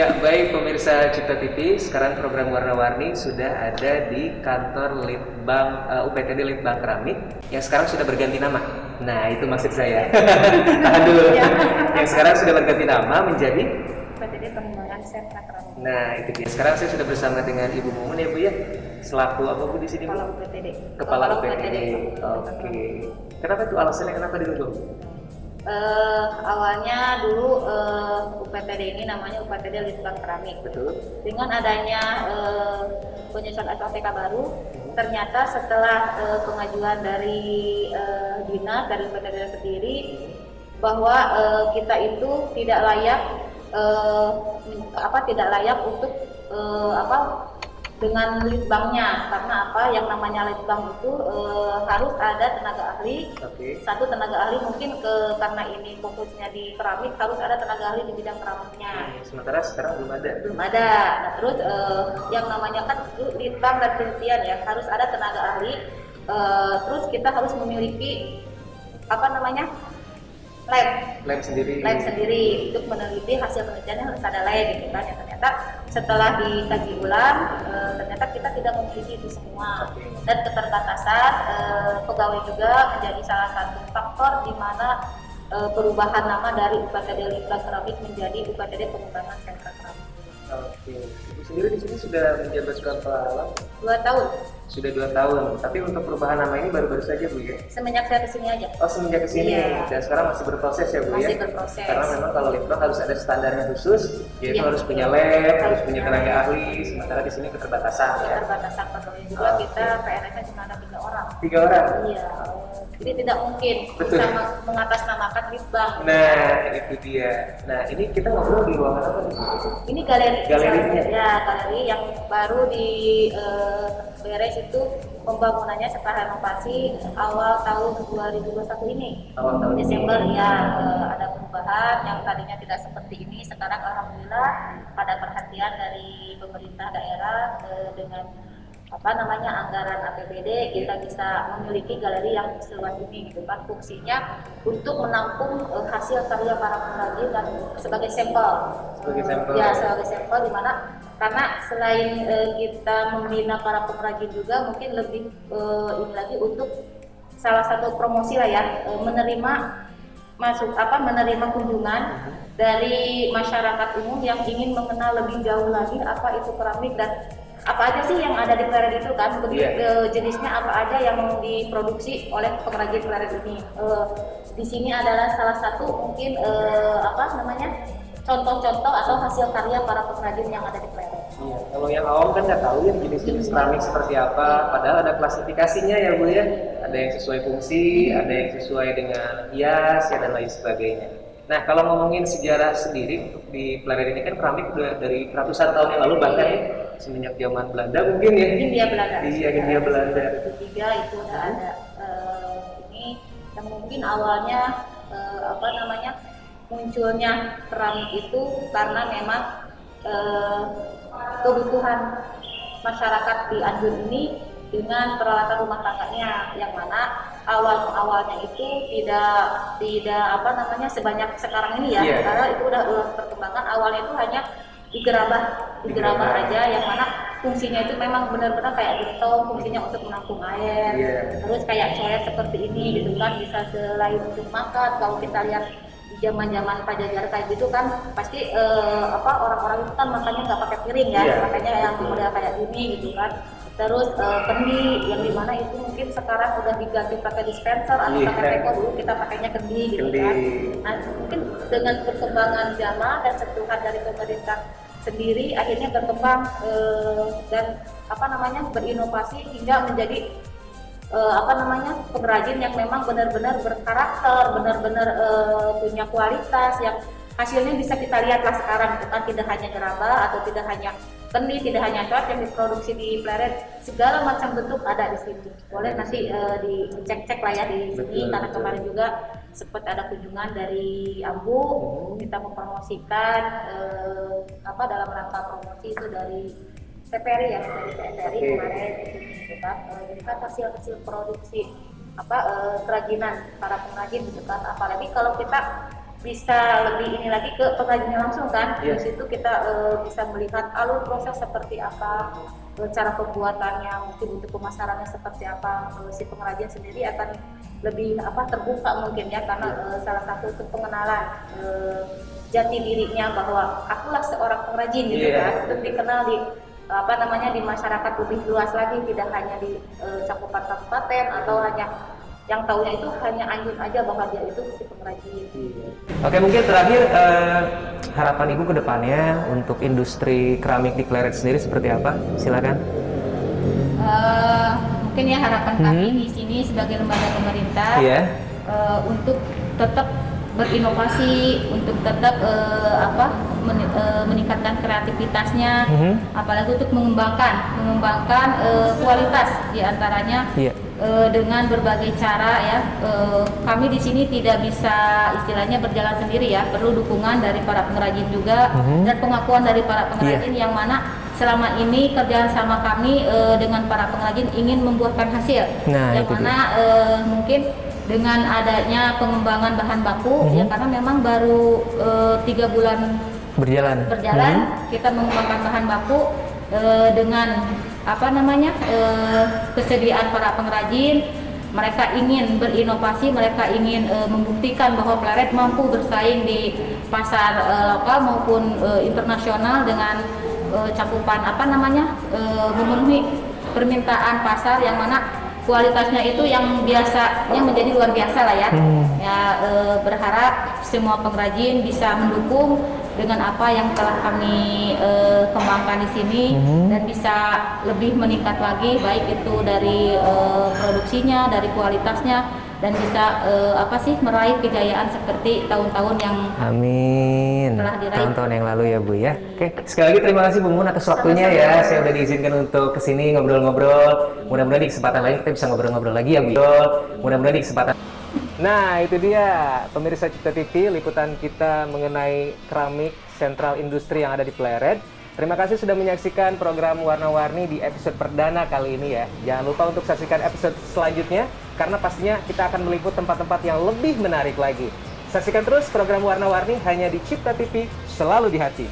Ya, baik pemirsa Cipta TV, sekarang program Warna-Warni sudah ada di kantor Litbang UPTD Litbang Keramik yang sekarang sudah berganti nama. Nah, itu maksud saya. Aduh, yang sekarang sudah berganti nama menjadi UPTD Pengembangan Sentra Keramik. Nah, itu dia. Sekarang saya sudah bersama dengan Ibu Mumun ya, Bu ya. Selaku apa Bu di sini, Bu? Kepala UPTD. Kepala UPTD. Oke. Kenapa itu alasannya kenapa dirubah? Awalnya dulu UPTD ini namanya UPTD Litbang Keramik. Betul. Dengan adanya penyusunan SOTK baru, ternyata setelah pengajuan dari dinas dari UPTD sendiri bahwa kita itu tidak layak tidak layak untuk dengan litbangnya, karena yang namanya litbang itu harus ada tenaga ahli. Oke. Satu tenaga ahli mungkin karena ini fokusnya di keramik, harus ada tenaga ahli di bidang keramiknya. Sementara sekarang belum ada. Belum ada. Nah, terus yang namanya kan litbang dan penelitian ya, harus ada tenaga ahli. Terus kita harus memiliki lab sendiri untuk meneliti hasil penelitiannya, harus ada lab gitu kan. Ya, ternyata setelah dikaji ulang ternyata kita tidak memiliki itu semua, dan keterbatasan pegawai juga menjadi salah satu faktor di mana perubahan nama dari UPTD Litbang Keramik menjadi UPTD Pengembangan Sentra Keramik. Oke. Ibu sendiri di sini sudah menjabat berapa lama? 2 tahun. Sudah 2 tahun. Tapi untuk perubahan nama ini baru-baru saja, Bu ya? Semenjak saya kesini aja. Oh, semenjak kesini. Iya. Dan sekarang masih berproses ya, Bu ya? Masih berproses. Karena memang kalau litbang harus ada standarnya khusus, yaitu Iya. harus punya lab, harus punya tenaga ahli, sementara di sini keterbatasan ya. Keterbatasan pegawai juga, kita PNS-nya cuma ada 3 orang. 3 orang? Iya. Jadi tidak mungkin Betul. bisa mengatasnamakan litbang. Nah, itu dia. Nah, ini kita ngobrol di ruangan apa nih? Ini galeri. Galerinya? Ya, galeri yang baru di beres itu pembangunannya setelah renovasi awal tahun 2021 ini. Awal tahun Desember ini. ya, ada perubahan yang tadinya tidak seperti ini. Sekarang alhamdulillah ada perhatian dari pemerintah daerah dengan anggaran APBD, kita bisa memiliki galeri yang seluas ini gitu kan. Fungsinya untuk menampung hasil karya para pengrajin dan sebagai sampel. Sebagai sampel. Ya, sebagai sampel, di mana karena selain kita membina para pengrajin juga mungkin lebih ini lagi untuk salah satu promosi lah ya, menerima kunjungan dari masyarakat umum yang ingin mengenal lebih jauh lagi apa itu keramik dan apa aja sih yang ada di Pleret itu kan, jenisnya apa aja yang diproduksi oleh pengrajin Pleret ini. Di sini adalah salah satu mungkin contoh-contoh atau hasil karya para pengrajin yang ada di Pleret. Iya, kalau yang awam kan nggak tahu ya jenis-jenis keramik seperti apa, padahal ada klasifikasinya ya Bu ya. Ada yang sesuai fungsi, ada yang sesuai dengan hias ya, dan lain sebagainya. Nah, kalau ngomongin sejarah sendiri untuk di Pleret ini kan keramik udah dari ratusan tahun yang lalu, bahkan ya semenjak zaman Belanda mungkin ya. Hindia Belanda. Iya, Hindia Belanda. Ketiga itu udah ada ini yang mungkin awalnya munculnya keramik itu karena memang kebutuhan masyarakat di Anjur ini dengan peralatan rumah tangganya, yang mana awalnya itu tidak sebanyak sekarang ini ya. Karena itu udah perkembangan. Awalnya itu hanya digerabah aja, yang mana fungsinya itu memang benar-benar kayak gentong, fungsinya untuk menampung air. Terus kayak coret seperti ini gitu kan, bisa selain untuk makan. Kalau kita lihat di zaman Pajajaran kayak gitu kan, pasti orang-orang itu kan makannya nggak pakai piring ya, makanya yang model kayak gini gitu kan. Terus kendi, yang dimana itu mungkin sekarang udah diganti pakai dispenser atau pakai teko, dulu kita pakainya kendi gitu kan. Nah, mungkin dengan perkembangan zaman dan sentuhan dari pemerintah sendiri akhirnya berkembang dan berinovasi hingga menjadi pengrajin yang memang benar-benar berkarakter, benar-benar punya kualitas yang hasilnya bisa kita lihatlah sekarang itu kan, tidak hanya gerabah atau tidak hanya kendi, tidak hanya coret yang diproduksi di Pleret, segala macam bentuk ada di sini. Boleh nanti dicek-cek lah ya di sini, karena kemarin juga sempat ada kunjungan dari Ambu, kita mempromosikan dalam rangka promosi itu dari TPRI ya, dari TPRI kemarin gitu kan. Jadi kan hasil produksi kerajinan para pengrajin gitu kan. Apalagi kalau kita bisa lebih ini lagi ke pengrajinnya langsung kan. Di situ kita bisa melihat alur proses seperti apa, cara pembuatannya, mungkin untuk pemasarannya seperti apa. Si pengrajin sendiri akan lebih terbuka mungkin ya, karena salah satu untuk pengenalan jati dirinya bahwa akulah seorang pengrajin gitu kan, untuk dikenal di di masyarakat lebih luas lagi, tidak hanya di cakupan kabupaten atau hanya yang tahunya itu hanya Anjun aja bahwa dia itu si pengrajin. Oke, mungkin terakhir harapan Ibu ke depannya untuk industri keramik di Pleret sendiri seperti apa? Silakan. Mungkin ya harapan kami di sini sebagai lembaga pemerintah untuk tetap berinovasi, untuk tetap meningkatkan kreativitasnya, apalagi untuk mengembangkan kualitas diantaranya. Dengan berbagai cara ya, kami di sini tidak bisa istilahnya berjalan sendiri ya, perlu dukungan dari para pengrajin juga dan pengakuan dari para pengrajin yang mana selama ini kerjaan sama kami dengan para pengrajin ingin membuahkan hasil, yang mana mungkin dengan adanya pengembangan bahan baku ya, karena memang baru 3 bulan berjalan kita mengembangkan bahan baku dengan kesediaan para pengrajin. Mereka ingin berinovasi, mereka ingin membuktikan bahwa Pleret mampu bersaing di pasar lokal maupun internasional dengan cakupan memenuhi permintaan pasar, yang mana kualitasnya itu yang menjadi luar biasa lah ya. Berharap semua pengrajin bisa mendukung dengan apa yang telah kami kembangkan di sini, dan bisa lebih meningkat lagi, baik itu dari produksinya, dari kualitasnya, dan bisa meraih kejayaan seperti tahun-tahun yang telah diraih. Tahun-tahun yang lalu ya Bu ya. Oke, sekali lagi terima kasih Bu Mumun atas waktunya ya. Saya udah diizinkan untuk kesini ngobrol-ngobrol. Mudah-mudahan di kesempatan lain kita bisa ngobrol-ngobrol lagi ya Bu. Mudah-mudahan di kesempatan. Nah, itu dia pemirsa Cipta TV, liputan kita mengenai keramik sentral industri yang ada di Pleret. Terima kasih sudah menyaksikan program Warna-Warni di episode perdana kali ini ya. Jangan lupa untuk saksikan episode selanjutnya, karena pastinya kita akan meliput tempat-tempat yang lebih menarik lagi. Saksikan terus program Warna-Warni hanya di Cipta TV, selalu di hati.